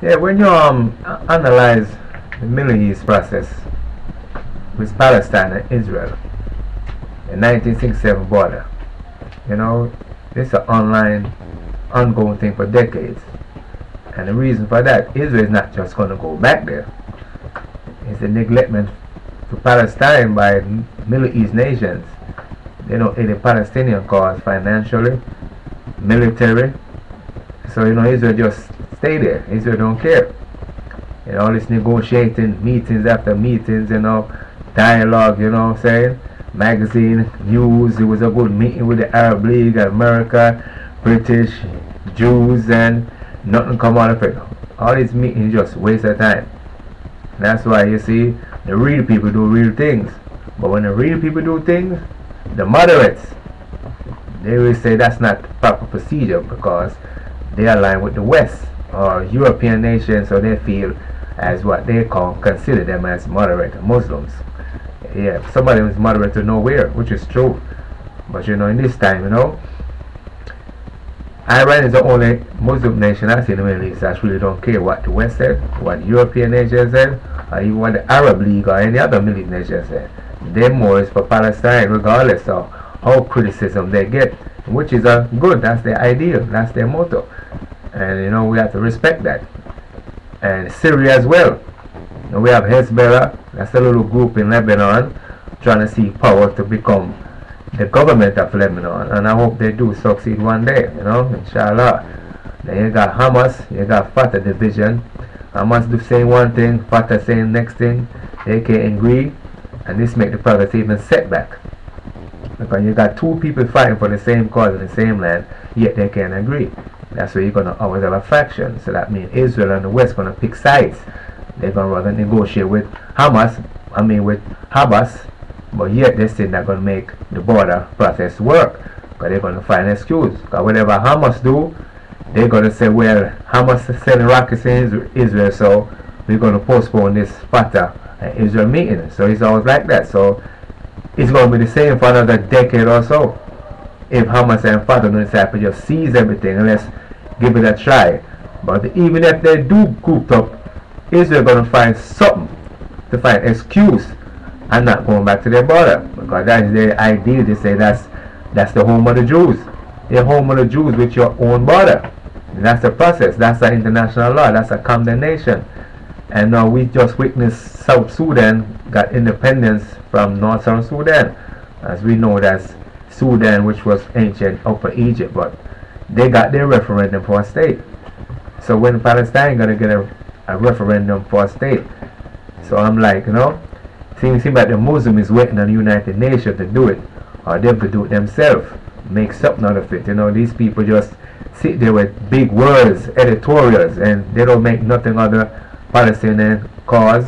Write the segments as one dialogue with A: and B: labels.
A: Yeah, when you analyze the Middle East process with Palestine and Israel, the 1967 border, you know, this is an ongoing thing for decades. And the reason for that, Israel is not just going to go back there. It's a neglectment to Palestine by Middle East nations. They don't aid the Palestinian cause financially, military. So, Israel just stay there. Israel don't care. All this negotiating, meetings after meetings, dialogue, what I'm saying? Magazine, news. It was a good meeting with the Arab League, America, British, Jews, and nothing come out of it. All these meetings just waste of time. That's why you see the real people do real things. But when the real people do things, the moderates, they will say that's not proper procedure because they align with the West or European nations, so they feel as what they consider them as moderate Muslims. Yeah, some of them is moderate to nowhere, which is true. But in this time, Iran is the only Muslim nation I see in the Middle East that really don't care what the West said, what European nations said, or even what the Arab League or any other Middle East nation said. They more is for Palestine, regardless of how criticism they get, which is good. That's their ideal, that's their motto, and we have to respect that. And Syria as well. We have Hezbollah, that's a little group in Lebanon, trying to seek power to become the government of Lebanon, and I hope they do succeed one day, inshallah. Then you got Hamas, you got Fatah division. Hamas do saying one thing, Fatah saying next thing. They can't agree, and this make the progress even setback. Because you got two people fighting for the same cause in the same land, yet they can't agree. That's where you're gonna always have a faction. So that means Israel and the West gonna pick sides. They're gonna rather negotiate with with Hamas, but yet they're still not gonna make the border process work. Because they're gonna find an excuse. Because whatever Hamas do, they're gonna say, well, Hamas is sending rockets in Israel, so we're gonna postpone this Fatah and Israel meeting. So it's always like that. So it's going to be the same for another decade or so if Hamas and Fatah don't decide to just seize everything and let's give it a try. But even if they do group up, Israel going to find something to find excuse and not going back to their border, because that is their idea. They say that's the home of the Jews. The home of the Jews with your own border. And that's the process. That's the international law. That's a condemnation. And now we just witnessed South Sudan got independence from North South Sudan. As we know, that's Sudan, which was ancient Upper Egypt, but they got their referendum for a state. So when Palestine gonna get a referendum for a state? So I'm like, seems like the Muslim is waiting on the United Nations to do it, or them to do it themselves, make something out of it. These people just sit there with big words, editorials, and they don't make nothing other Palestinian cause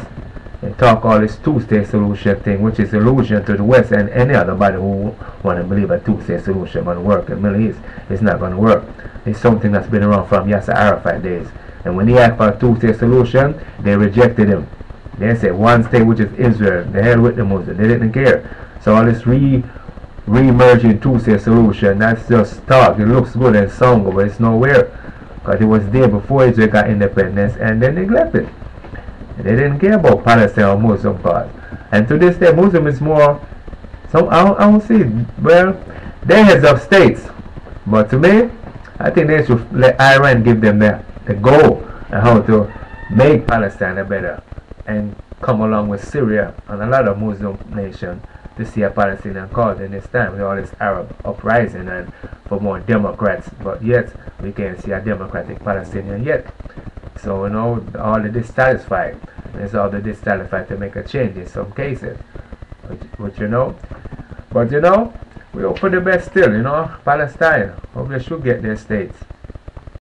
A: and talk all this two-state solution thing, which is illusion to the West and any other body who want to believe a two-state solution going to work in the Middle East. It's not going to work. It's something that's been around from Yasser Arafat days. And when he asked for a two-state solution, they rejected him. They said one state, which is Israel. The hell with the Muslims. They didn't care. So all this re-merging two-state solution, that's just talk. It looks good and sounds good, but it's nowhere. Because it was there before Israel got independence, and they neglected. They didn't care about Palestine or Muslim cause. And to this day, Muslim is more, so I don't see, well, they're heads of states. But to me, I think they should let Iran give them the goal and how to make Palestine a better, and come along with Syria and a lot of Muslim nations to see a Palestinian cause in this time with all this Arab uprising and for more Democrats. But yet, we can't see a democratic Palestinian yet. So, all the dissatisfied. It's all the dissatisfied to make a change in some cases. But we hope for the best still, Palestine. Hope they should get their states.